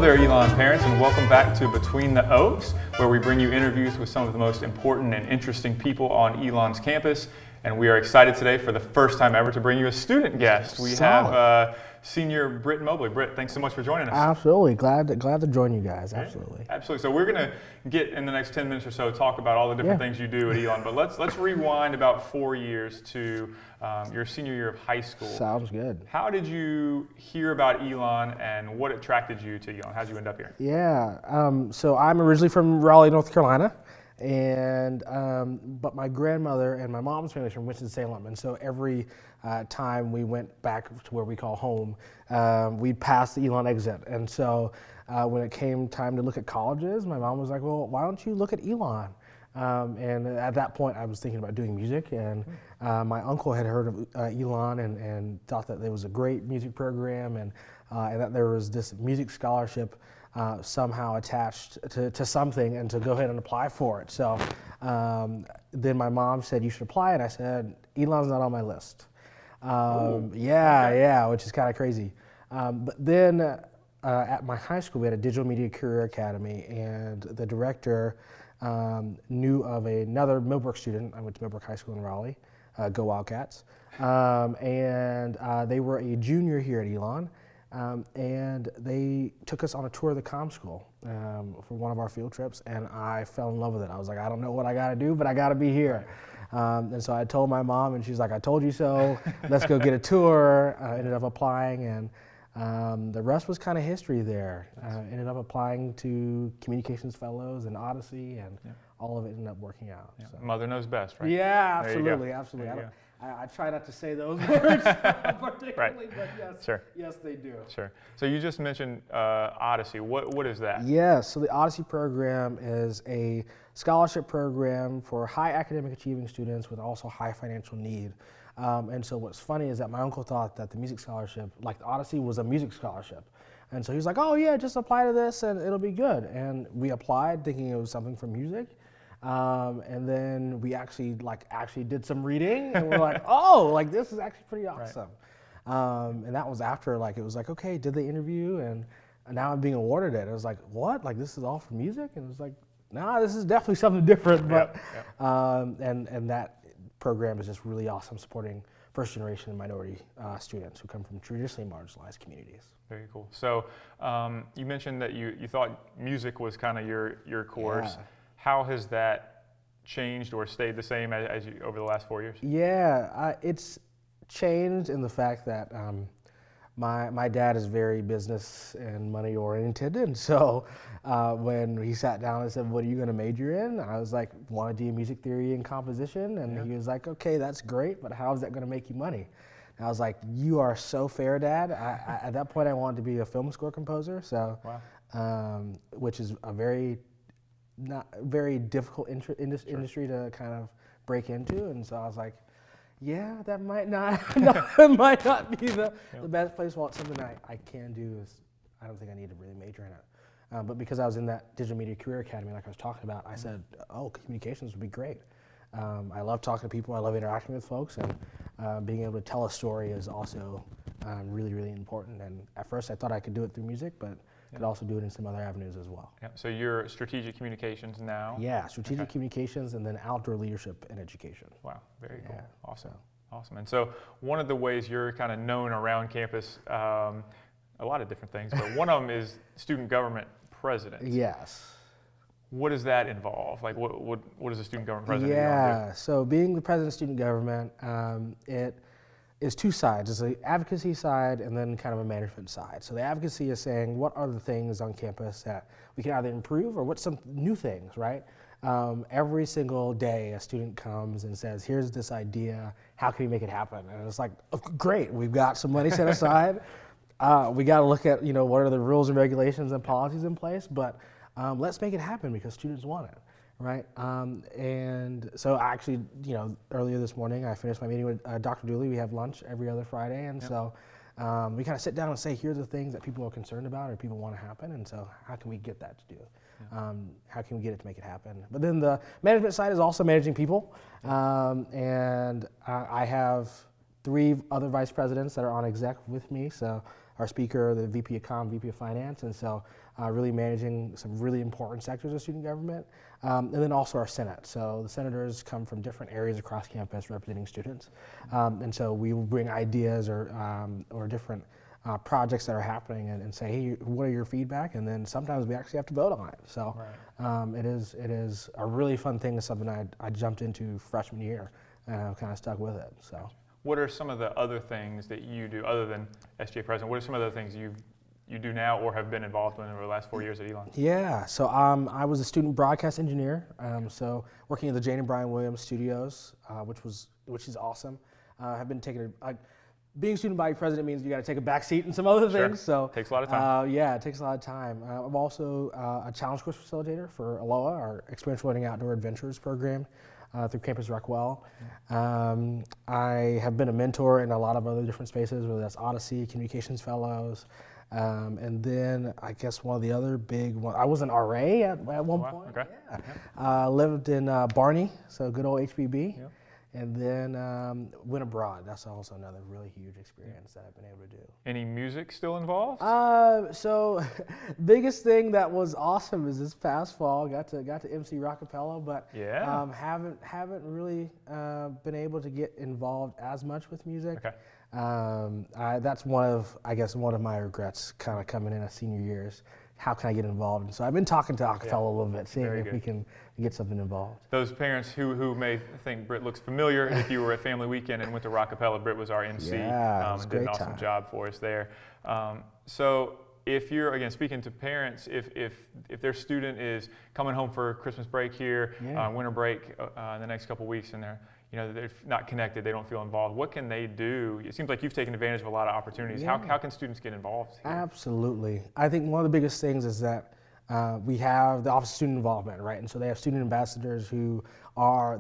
there, Elon parents, and welcome back to Between the Oaks, where we bring you interviews with some of the most important and interesting people on Elon's campus. And we are excited today for the first time ever to bring you a student guest. We have senior Britt Mobley. Britt, thanks so much for joining us. Absolutely. Glad to join you guys. Absolutely. Yeah, absolutely. So we're going to get in the next 10 minutes or so talk about all the different things you do at Elon. But let's rewind about 4 years to your senior year of high school. Sounds good. How did you hear about Elon and what attracted you to Elon? How did you end up here? Yeah. So I'm originally from Raleigh, North Carolina. And but my grandmother and my mom's family from Winston-Salem, and so every time we went back to where we call home, we'd pass the Elon exit. And so when it came time to look at colleges, my mom was like, "Well, why don't you look at Elon?" And at that point, I was thinking about doing music, and my uncle had heard of Elon and thought that there was a great music program, and that there was this music scholarship somehow attached to something, and to go ahead and apply for it. So then my mom said, "You should apply," and I said, "Elon's not on my list." Which is kind of crazy. But then at my high school, we had a digital media career academy, and the director knew of another Millbrook student. I went to Millbrook High School in Raleigh, go Wildcats, and they were a junior here at Elon. And they took us on a tour of the comm school for one of our field trips, and I fell in love with it. I was like, I don't know what I got to do, but I got to be here. And so I told my mom, and she's like, "I told you so. Let's go get a tour." Ended up applying, and the rest was kind of history there. Ended up applying to Communications Fellows and Odyssey, and all of it ended up working out. Yeah. So. Mother knows best, right? Yeah, absolutely. I try not to say those words particularly, but yes, they do. Sure. So you just mentioned Odyssey. What is that? Yeah, so the Odyssey program is a scholarship program for high academic achieving students with also high financial need. And so what's funny is that my uncle thought that the music scholarship, like the Odyssey, was a music scholarship. And so he's like, "Oh yeah, just apply to this and it'll be good." And we applied thinking it was something for music. And then we actually did some reading, and we're like, "Oh, like this is actually pretty awesome." Right. And that was after it was like, "Okay, did the interview?" And now I'm being awarded it. It was like, "What? Like this is all for music?" And it was like, "Nah, this is definitely something different." But and that program is just really awesome, supporting first generation minority students who come from traditionally marginalized communities. Very cool. So you mentioned that you thought music was kind of your course. Yeah. How has that changed or stayed the same as you over the last 4 years? Yeah, it's changed in the fact that my dad is very business and money oriented, and so when he sat down and said, "What are you going to major in?" I was like, "Want to do music theory and composition," and he was like, "Okay, that's great, but how is that going to make you money?" And I was like, "You are so fair, Dad." At that point, I wanted to be a film score composer, so which is a not very difficult industry to kind of break into, and so I was like, "Yeah, that might not be the best place." Well, it's something I can do. Is I don't think I need to really major in it, but because I was in that digital media career academy, like I was talking about, I said, "Oh, communications would be great." I love talking to people. I love interacting with folks, and being able to tell a story is also really, really important. And at first, I thought I could do it through music, but could also do it in some other avenues as well. Yeah. So you're strategic communications now? Yeah, strategic communications, and then outdoor leadership and education. Wow, very cool. Awesome. And so one of the ways you're kind of known around campus, a lot of different things, but one of them is student government president. Yes. What does that involve? Like what does a student government president do? Yeah, so being the president of student government, it is two sides. There's an advocacy side and then kind of a management side. So the advocacy is saying, what are the things on campus that we can either improve, or what's some new things, right? Every single day a student comes and says, "Here's this idea, how can we make it happen?" And it's like, "Oh, great, we've got some money set aside. We got to look at, what are the rules and regulations and policies in place, but let's make it happen because students want it." Right, and so actually, earlier this morning I finished my meeting with Dr. Dooley. We have lunch every other Friday, and so we kind of sit down and say, here are the things that people are concerned about or people want to happen, and so how can we get that to do? How can we get it to make it happen? But then the management side is also managing people, and I have 3 other vice presidents that are on exec with me. So our speaker, the VP of Com, VP of Finance, and so really managing some really important sectors of student government. And then also our Senate. So the senators come from different areas across campus representing students. And so we will bring ideas or different projects that are happening and say, hey, what are your feedback? And then sometimes we actually have to vote on it. So it is a really fun thing. It's something I jumped into freshman year and I've kind of stuck with it. So. What are some of the other things that you do other than SGA president? What are some of the things you do now or have been involved in over the last 4 years at Elon? Yeah, so I was a student broadcast engineer, so working at the Jane and Brian Williams studios, which is awesome. I've been taking being student body president means you got to take a back seat and some other things. So takes a lot of time. Yeah, it takes a lot of time. I'm also a challenge course facilitator for ALOA, our Experiential Learning Outdoor Adventures program. Through Campus Rockwell. I have been a mentor in a lot of other different spaces, whether that's Odyssey, Communications Fellows, and then I guess one of the other big ones, I was an RA at one point. Okay. Yeah. Lived in Barney, so good old HBB. Yeah. And then went abroad. That's also another really huge experience that I've been able to do. Any music still involved? So biggest thing that was awesome is this past fall got to emcee Rockapella, but haven't really been able to get involved as much with music. Okay. That's one of my regrets kind of coming in as senior years. How can I get involved? And so I've been talking to Rockapella a little bit, seeing if we can get something involved. Those parents who may think Britt looks familiar, if you were at Family Weekend and went to Rockapella, Britt was our MC and did an awesome job for us there. So if you're, again, speaking to parents, if their student is coming home for Christmas break here, winter break in the next couple weeks, and they're not connected, they don't feel involved, what can they do? It seems like you've taken advantage of a lot of opportunities. How can students get involved here? Absolutely. I think one of the biggest things is that we have the Office of Student Involvement, right? And so they have student ambassadors who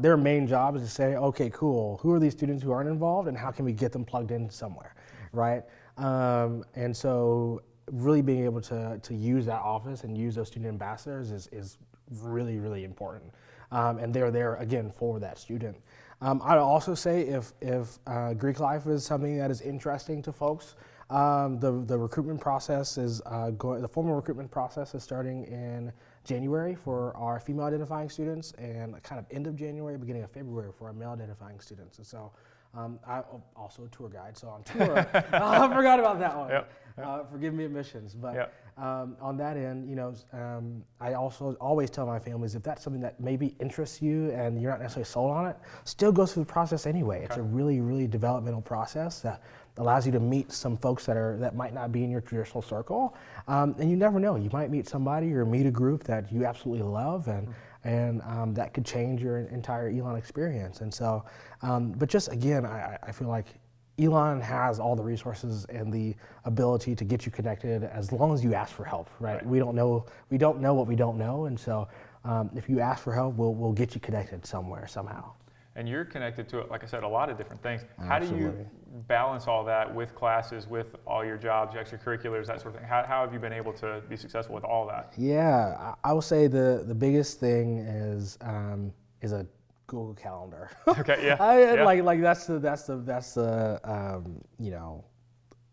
their main job is to say, okay, cool, who are these students who aren't involved and how can we get them plugged in somewhere, right? And so really being able to use that office and use those student ambassadors is really, really important. And they're there, again, for that student. I'd also say if Greek life is something that is interesting to folks, the recruitment process is the formal recruitment process is starting in January for our female identifying students, and kind of end of January, beginning of February for our male identifying students. And so I'm also a tour guide, so on tour. I forgot about that one. Forgive me admissions, but on that end, I also always tell my families if that's something that maybe interests you and you're not necessarily sold on it, still go through the process anyway. It's a really, really developmental process that allows you to meet some folks that might not be in your traditional circle, and you never know. You might meet somebody or meet a group that you absolutely love, and that could change your entire Elon experience. And so, but just again, I feel like Elon has all the resources and the ability to get you connected as long as you ask for help, right? We don't know what we don't know, and so if you ask for help, we'll get you connected somewhere, somehow. And you're connected to, like I said, a lot of different things. How do you balance all that with classes, with all your jobs, your extracurriculars, that sort of thing? How have you been able to be successful with all that? Yeah, I would say the biggest thing is a Google Calendar. Okay, yeah. Like that's the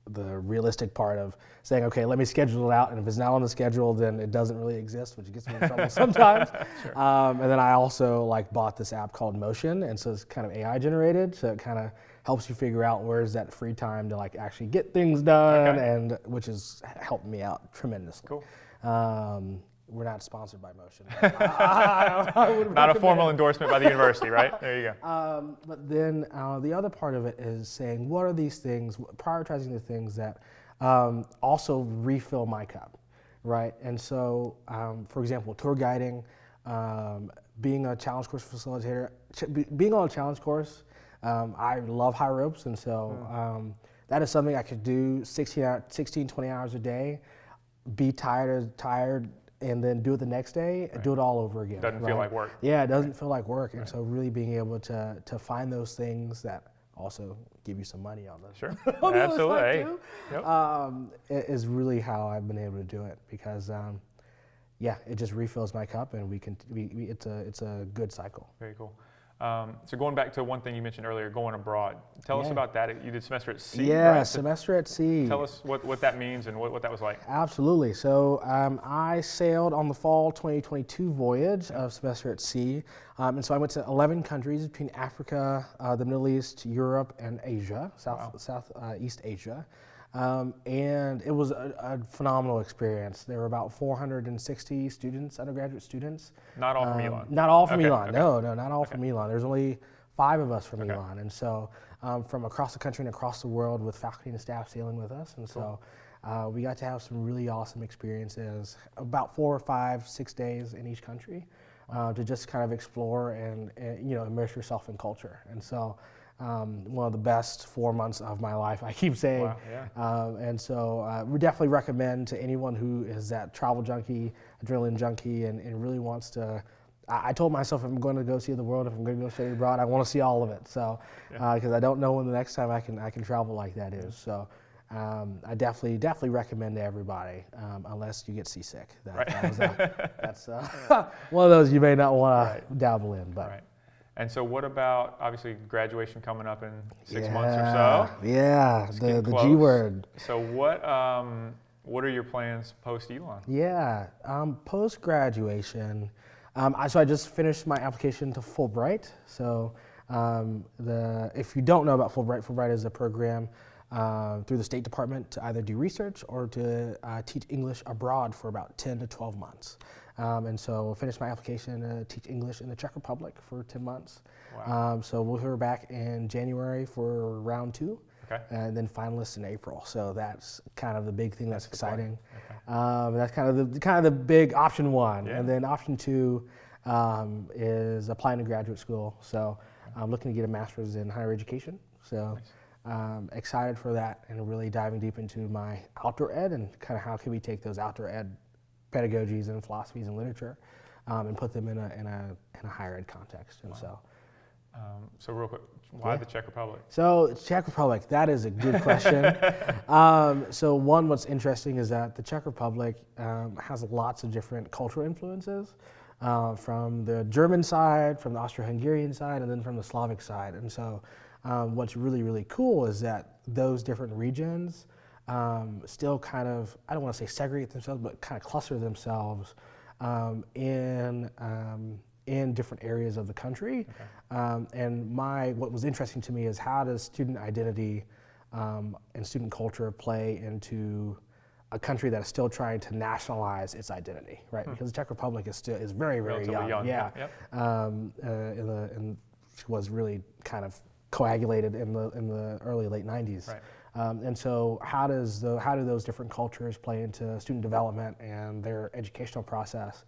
the realistic part of saying, okay, let me schedule it out, and if it's not on the schedule, then it doesn't really exist, which gets me in trouble sometimes. And then I also bought this app called Motion, and so it's kind of AI generated, so it kind of helps you figure out where's that free time to actually get things done, and which has helped me out tremendously. Cool. We're not sponsored by Motion. Not a formal endorsement by the university, right? There you go. But then the other part of it is saying, what are these things, prioritizing the things that also refill my cup, right? And so, for example, tour guiding, being a challenge course facilitator, being on a challenge course, I love high ropes, and so that is something I could do 16, 20 hours a day, be tired, and then do it the next day, and do it all over again. Doesn't feel like work. Yeah, it doesn't feel like work. And so really being able to find those things that also give you some money on those. Sure, on absolutely. Is really how I've been able to do it, because it just refills my cup, and it's a good cycle. Very cool. So going back to one thing you mentioned earlier, going abroad. Tell us about that. You did semester at sea, Yeah, right? semester at sea. Tell us what that means and what that was like. Absolutely. So I sailed on the fall 2022 voyage of semester at sea. And so I went to 11 countries between Africa, the Middle East, Europe, and Asia, Southeast Asia. And it was a phenomenal experience. There were about 460 students, undergraduate students. Not all from Elon? Not all from Elon. Okay. No, not all from Elon. There's only 5 of us from Elon. And so from across the country and across the world with faculty and staff sailing with us. And so we got to have some really awesome experiences, about 4 or 5, 6 days in each country to just kind of explore and immerse yourself in culture. And so one of the best 4 months of my life, I keep saying. Wow, yeah. And so we definitely recommend to anyone who is that travel junkie, adrenaline junkie, and really wants to. I told myself if I'm going to go see the world, if I'm going to go study abroad, I want to see all of it. So because I don't know when the next time I can travel like that is. So I definitely recommend to everybody, unless you get seasick. That's one of those you may not want to dabble in, but. Right. And so what about, obviously, graduation coming up in 6 months or so? Yeah, the G word. So what are your plans post-Elon? Yeah, post-graduation, so I just finished my application to Fulbright. So if you don't know about Fulbright is a program through the State Department to either do research or to teach English abroad for about 10 to 12 months. And so I finished my application to teach English in the Czech Republic for 10 months. Wow. So we'll hear back in January for round 2, and then finalists in April. So that's kind of the big thing that's exciting. That's kind of the big option 1. And then option 2 is applying to graduate school. So I'm looking to get a master's in higher education. So excited for that and really diving deep into my outdoor ed and kind of how can we take those outdoor ed pedagogies and philosophies and literature, and put them in a higher ed context. And so real quick, why the Czech Republic? So Czech Republic, that is a good question. So what's interesting is that the Czech Republic has lots of different cultural influences from the German side, from the Austro-Hungarian side, and then from the Slavic side. And so what's really, really cool is that those different regions still kind of, I don't want to say segregate themselves, but kind of cluster themselves in different areas of the country. And what was interesting to me is how does student identity and student culture play into a country that is still trying to nationalize its identity, right? Because the Czech Republic is very, very young. Yeah. And was really kind of coagulated in the early late 90s. Right. And so how do those different cultures play into student development and their educational process,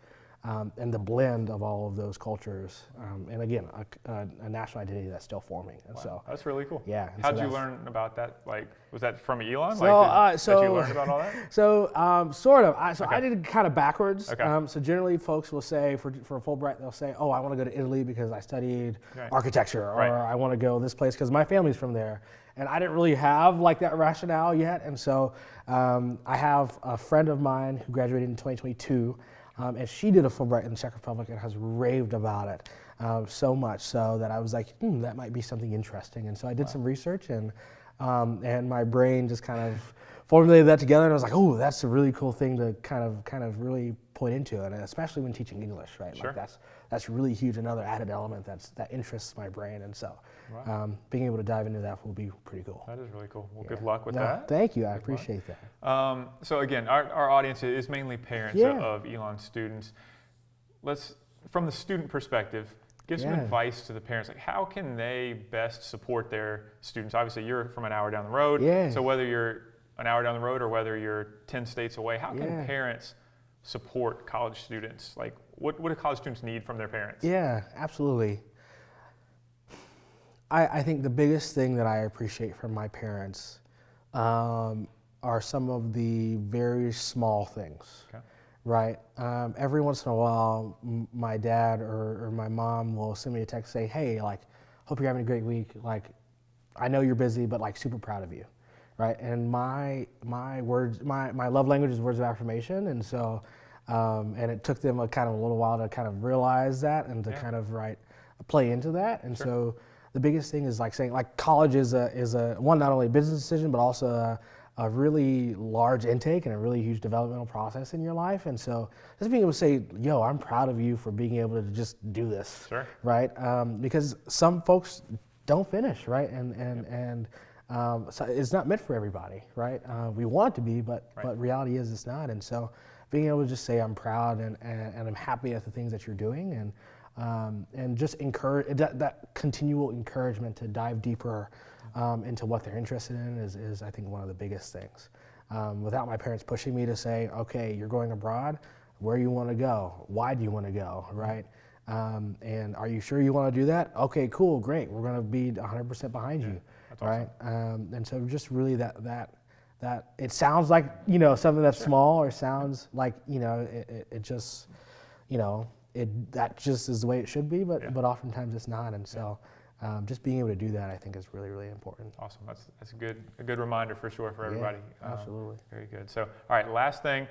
and the blend of all of those cultures, and again, a national identity that's still forming. And so that's really cool. Yeah. How did you learn about that? Like, was that from Elon? That you learned about all that? So sort of. I did it kind of backwards. Okay. So generally, folks will say for Fulbright, they'll say, "Oh, I want to go to Italy because I studied architecture," or "I want to go this place because my family's from there." And I didn't really have like that rationale yet. And so I have a friend of mine who graduated in 2022, and she did a Fulbright in the Czech Republic and has raved about it so much so that I was like, that might be something interesting. And so I did some research, and my brain just kind of formulated that together. And I was like, oh, that's a really cool thing to kind of really point into, and especially when teaching English, right? Sure. Like that's really huge. Another added element that interests my brain, and so being able to dive into that will be pretty cool. That is really cool. Well, good luck with that. Thank you. I appreciate that. So again, our audience is mainly parents of Elon students. From the student perspective, give some advice to the parents. Like, how can they best support their students? Obviously, you're from an hour down the road. Yeah. So whether you're an hour down the road or whether you're 10 states away, how can parents support college students? Like, what do college students need from their parents? Yeah, absolutely. I think the biggest thing that I appreciate from my parents are some of the very small things, right? Every once in a while, my dad or my mom will send me a text, say, hey, like, hope you're having a great week. Like, I know you're busy, but like, super proud of you, right? And my love language is words of affirmation, and so, and it took them a little while to kind of realize that and to kind of play into that. And so the biggest thing is like saying like college is a one, not only a business decision, but also a really large intake and a really huge developmental process in your life. And so just being able to say, yo, I'm proud of you for being able to just do this, right? Because some folks don't finish, right? And so it's not meant for everybody, right? We want it to be, but reality is it's not. And so being able to just say I'm proud and I'm happy at the things that you're doing, and just encourage that continual encouragement to dive deeper into what they're interested in is I think one of the biggest things. Without my parents pushing me to say, okay, you're going abroad, where do you want to go? Why do you want to go, right? And are you sure you want to do that? Okay, cool, great. We're going to be 100% behind you, right? Awesome. And so just really that it sounds like, you know, something that's small, or sounds like, you know, it just, you know, that just is the way it should be, but oftentimes it's not. And so just being able to do that, I think, is really, really important. Awesome. That's a good reminder for sure for everybody. Absolutely. Very good. So, all right, last thing.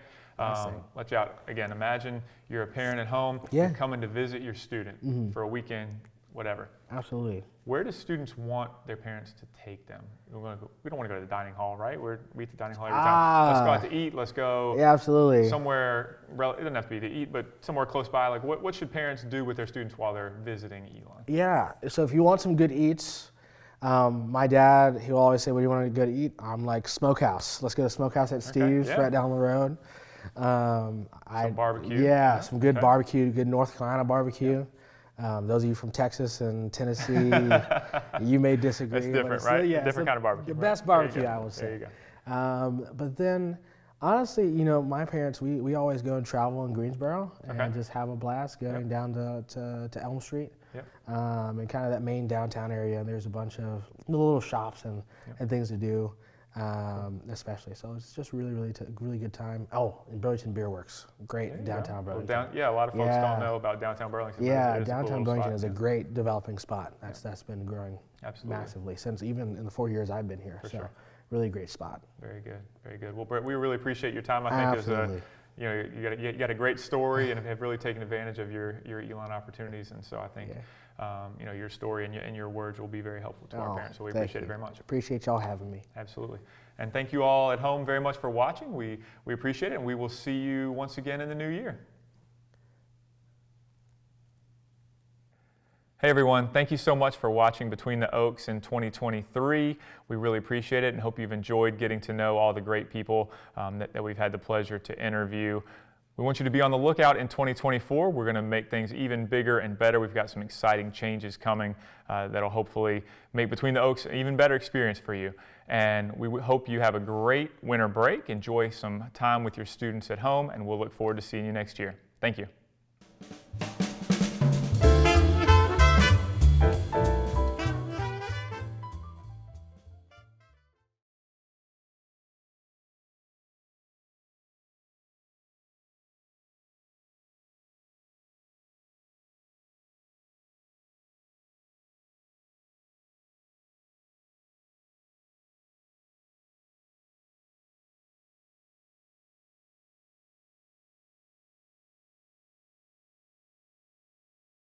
Let you out again. Imagine you're a parent at home. You're coming to visit your student for a weekend, whatever. Absolutely. Where do students want their parents to take them? We don't want to go to the dining hall, right? We eat the dining hall every time. Let's go out to eat. Let's go absolutely. somewhere. It doesn't have to be to eat, but somewhere close by. Like, what should parents do with their students while they're visiting Elon? Yeah. So if you want some good eats, my dad, he'll always say, what do you want to go to eat? I'm like, Smokehouse. Let's go to Smokehouse at Steve's right down the road. Some barbecue. Yeah, some good barbecue, good North Carolina barbecue. Those of you from Texas and Tennessee, you may disagree. It's different, right? Different kind of barbecue. The best barbecue, I would say. There you go. But then, honestly, you know, my parents, we always go and travel in Greensboro and just have a blast going down to Elm Street. And kind of that main downtown area. And there's a bunch of little shops and things to do. Especially, so it's just really good time. Oh, and Burlington Beer Works, great downtown Burlington. A lot of folks don't know about downtown Burlington. Yeah, downtown Burlington is a great developing spot. That's been growing massively since even in the 4 years I've been here. So really great spot. Very good, very good. Well, Britt, we really appreciate your time. I think you know, you got a great story and have really taken advantage of your Elon opportunities, and so I think you know, your story and your words will be very helpful to our parents. So we appreciate it very much. Appreciate y'all having me. Absolutely, and thank you all at home very much for watching. We appreciate it, and we will see you once again in the new year. Hey everyone, thank you so much for watching Between the Oaks in 2023. We really appreciate it and hope you've enjoyed getting to know all the great people that we've had the pleasure to interview. We want you to be on the lookout in 2024. We're going to make things even bigger and better. We've got some exciting changes coming that'll hopefully make Between the Oaks an even better experience for you. And we hope you have a great winter break. Enjoy some time with your students at home, and we'll look forward to seeing you next year. Thank you.